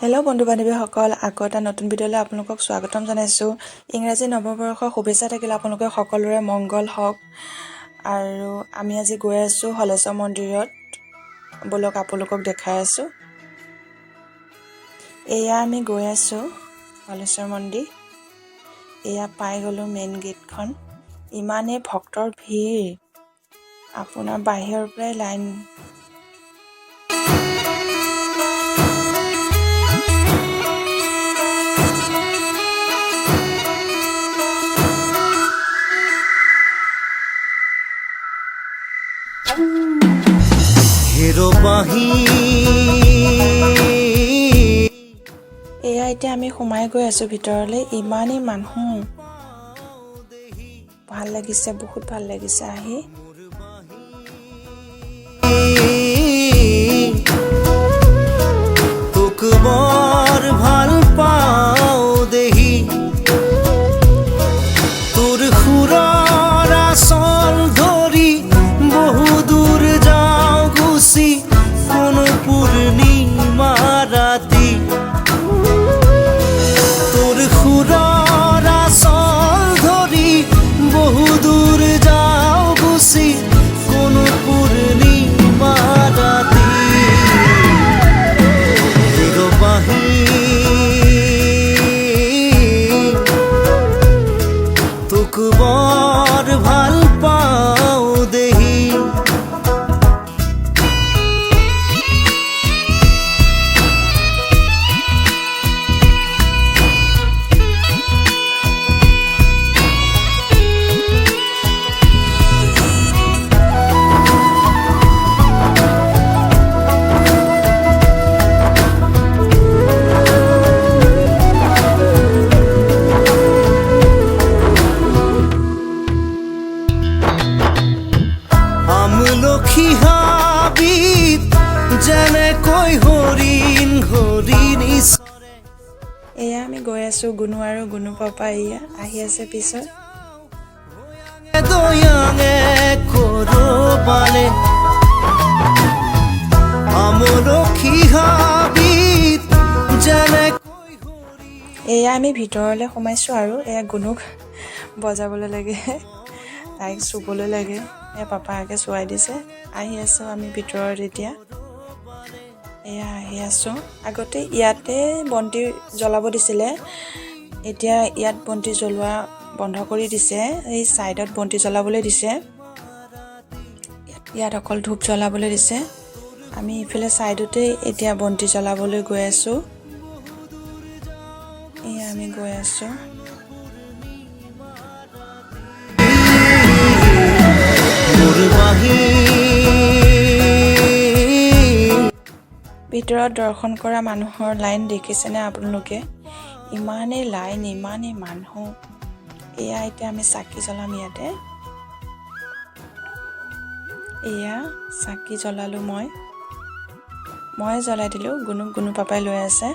Hello' বন্ধু বান্ধৱীসকল, আকৌ এটা নতুন ভিডিঅ'লৈ আপোনালোকক স্বাগতম জনাইছোঁ। ইংৰাজী নৱবৰ্ষৰ শুভেচ্ছা থাকিলে আপোনালোকে সকলোৰে মংগল হওক। আৰু আমি আজি গৈ আছোঁ হলেশ্বৰ মন্দিৰত। ব'লক আপোনালোকক দেখাই আছোঁ। এয়া আমি গৈ আছোঁ হলেশ্বৰ মন্দিৰ। এয়া পাই গ'লোঁ মেইন গেটখন। ইমানেই ভক্তৰ ভিৰ, আপোনাৰ বাহিৰৰ পৰাই লাইন। এয়া এতিয়া আমি সোমাই গৈ আছোঁ ভিতৰলৈ। ইমানেই মানুহ, ভাল লাগিছে, বহুত ভাল লাগিছে আহি। তোক বৰ ভাল পাওঁ দেহি, তোৰ সুৰৰ আচল ধৰি বহু দূৰ যাওঁ গুচি কোনো পূৰ্ণিমা ৰাতি। তোৰ সুৰৰ আচল ধৰি বহু দূৰ যাওঁ গুচি কোনো পূৰ্ণিমা ৰাতি। তোক বৰ ভাল পাওঁ দেহি। আমলখি হাবিত যেনেকৈ হৰিণ হৰিণ। এয়া আমি গৈ আছোঁ। গুণু আৰু গুণু পাপা এয়া আহি আছে পিছত। আমলখি হাবিত যেনেকৈ। এয়া আমি ভিতৰলৈ সোমাইছোঁ আৰু এয়া গুণুক বজাবলৈ লাগে, তাইক চুবলৈ লাগে। পাপাকে চুৱাই দিছে। আহি আছোঁ আমি ভিতৰত এতিয়া। এয়া আহি আছোঁ। আগতে ইয়াতে বন্তি জ্বলাব দিছিলে, এতিয়া ইয়াত বন্তি জ্বলোৱা বন্ধ কৰি দিছে। এই ছাইডত বন্তি জ্বলাবলৈ দিছে, ইয়াত অকল ধূপ জ্বলাবলৈ দিছে। আমি ইফালে ছাইডতে এতিয়া বন্তি জ্বলাবলৈ গৈ আছোঁ। এয়া আমি গৈ আছোঁ। ভিতৰত দৰ্শন কৰা মানুহৰ লাইন দেখিছেনে আপোনালোকে? ইমানেই লাইন, ইমানেই মানুহ। এয়া এতিয়া আমি চাকি জ্বলাম ইয়াতে। এয়া চাকি জ্বলালোঁ, মই জ্বলাই দিলোঁ। গুণু পাপাই লৈ আছে।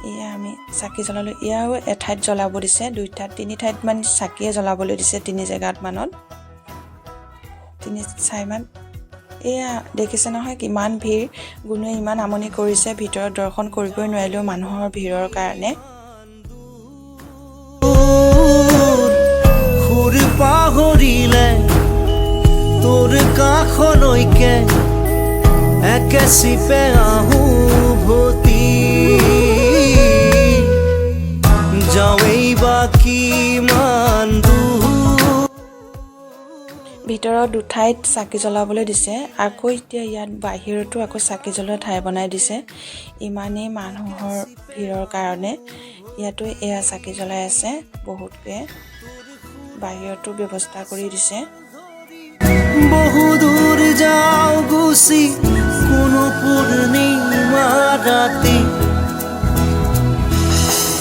এয়া আমি চাকি জ্বলালোঁ। এয়াও এঠাইত জ্বলাব দিছে, তিনি ঠাইত মান চাকিয়ে জ্বলাবলৈ দিছে, 3 জেগাত মানত, 3 ঠাইমান। এয়া দেখিছে নহয় কিমান ভিৰ। গুণুৱে ইমান আমনি কৰিছে, ভিতৰত দৰ্শন কৰিবই নোৱাৰিলেও মানুহৰ ভিৰৰ কাৰণে। সুৰ পাহৰিলে তোৰ কাষলৈকে একে চিপে আহোঁ ভতি যাৱেই বা কিমান দূৰ। ভিতৰত 2 ঠাইত চাকি জ্বলাবলৈ দিছে। আকৌ এতিয়া ইয়াত বাহিৰতো আকৌ চাকি জ্বলোৱা ঠাই বনাই দিছে, ইমানেই মানুহৰ ভিৰৰ কাৰণে। ইয়াতো এয়া চাকি জ্বলাই আছে বহুতকে, বাহিৰতো ব্যৱস্থা কৰি দিছে। বহু দূৰ যাওঁ গুচি কোনো পূৰ্ণিমা ৰাতি,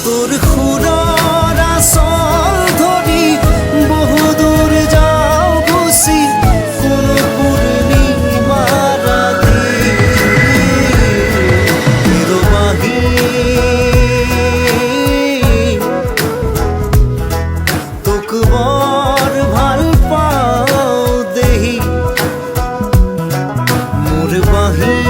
তোৰ সুৰৰ আচল ধৰি বহু দূৰ যাওঁ গুচি কোনো পূৰ্ণিমা ৰাতি। তোক বৰ ভাল পাওঁ দেহি, মোৰ বাহিৰ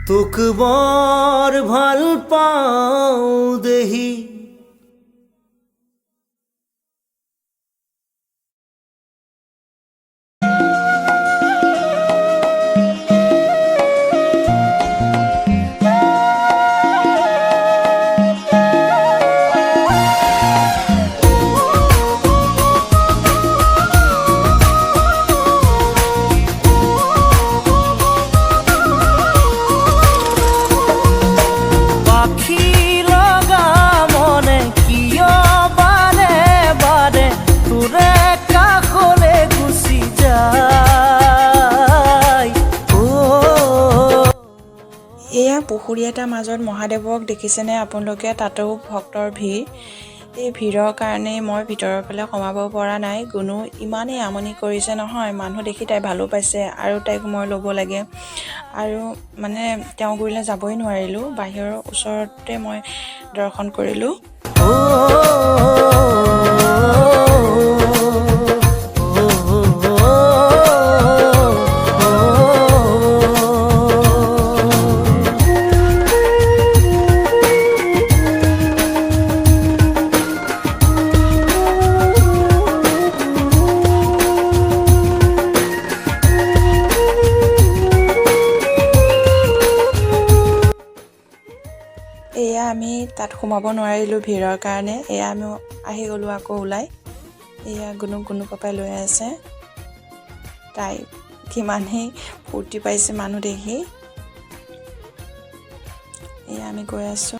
তোক বৰ ভাল পাওঁ দেহি এয়া পুখুৰী এটাৰ মাজত মহাদেৱক দেখিছেনে আপোনালোকে? তাতো ভক্তৰ ভিৰ। এই ভিৰৰ কাৰণে মই ভিতৰৰ ফালে সোমাব পৰা নাই। গুণো ইমানেই আমনি কৰিছে নহয়, মানুহ দেখি তাই ভালো পাইছে আৰু তাইক মই ল'ব লাগে আৰু মানে তেওঁ গুৰিলৈ যাবই নোৱাৰিলোঁ। বাহিৰৰ ওচৰতে মই দৰ্শন কৰিলোঁ। এয়া আমি তাত সোমাব নোৱাৰিলোঁ ভিৰৰ কাৰণে। এয়া আমি আহি গ'লোঁ আকৌ ওলাই। এয়া গুণু পাপাই লৈ আছে। তাই কিমানেই ফূৰ্তি পাইছে মানুহ দেখি। এয়া আমি গৈ আছোঁ।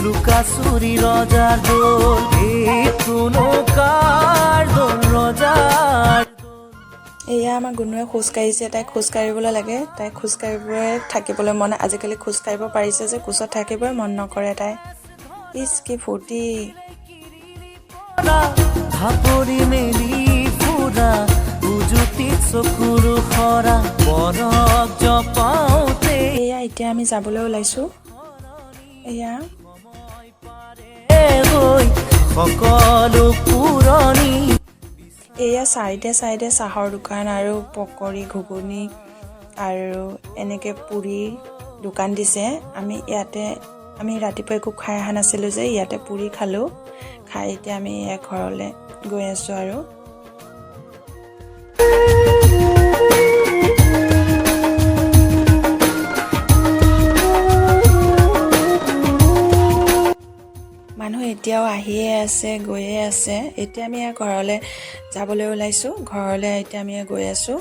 লুকাচুৰি ৰজাৰ দোল এই কোনো কাৰ দোল ৰজাৰ। এয়া আমাৰ গুণুৱে খোজ কাঢ়িছে। তাইক খোজ কাঢ়িবলৈ লাগে। তাইক খোজ কাঢ়িবই থাকিবলৈ মন। আজিকালি খোজ কাঢ়িব পাৰিছে যে কোচত থাকিবই মন নকৰে তাই। ইচ কি ফূৰ্তি। ভাপৰি মেলি ফুৰা উজুতিত চকুৰু সৰা বৰক জপাওতে। এয়া এতিয়া আমি যাবলৈ ওলাইছোঁ। এয়া সকলো পুৰণি। এয়া চাইডে চাহৰ দোকান আৰু পকৰি ঘুগুনি আৰু এনেকৈ পুৰি দোকান দিছে। আমি ৰাতিপুৱা একো খাই অহা নাছিলোঁ যে ইয়াতে পুৰি খালোঁ। খাই এতিয়া আমি ঘৰলৈ গৈ আছোঁ আৰু। মানুহ এতিয়াও আহিয়ে আছে, গৈয়ে আছে। এতিয়া আমি ঘৰলৈ যাবলৈ ওলাইছোঁ। ঘৰলৈ এতিয়া আমি গৈ আছোঁ।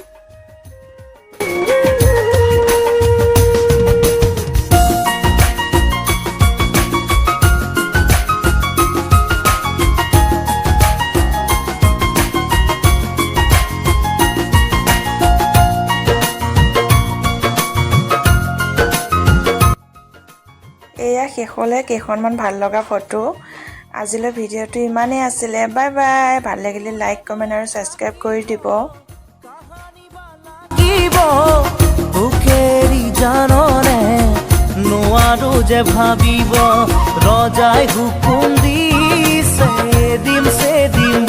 এয়া শেষলৈ কেইখনমান ভাল লগা ফটো। আজিলৈ ভিডিঅ'টো ইমানেই আছিলে। Bye bye. ভাল লাগিলে লাইক, কমেণ্ট আৰু ছাবস্ক্ৰাইব কৰি দিব। জাননে নোৱাৰো যে ভাবিব ৰজাই হুকুম দি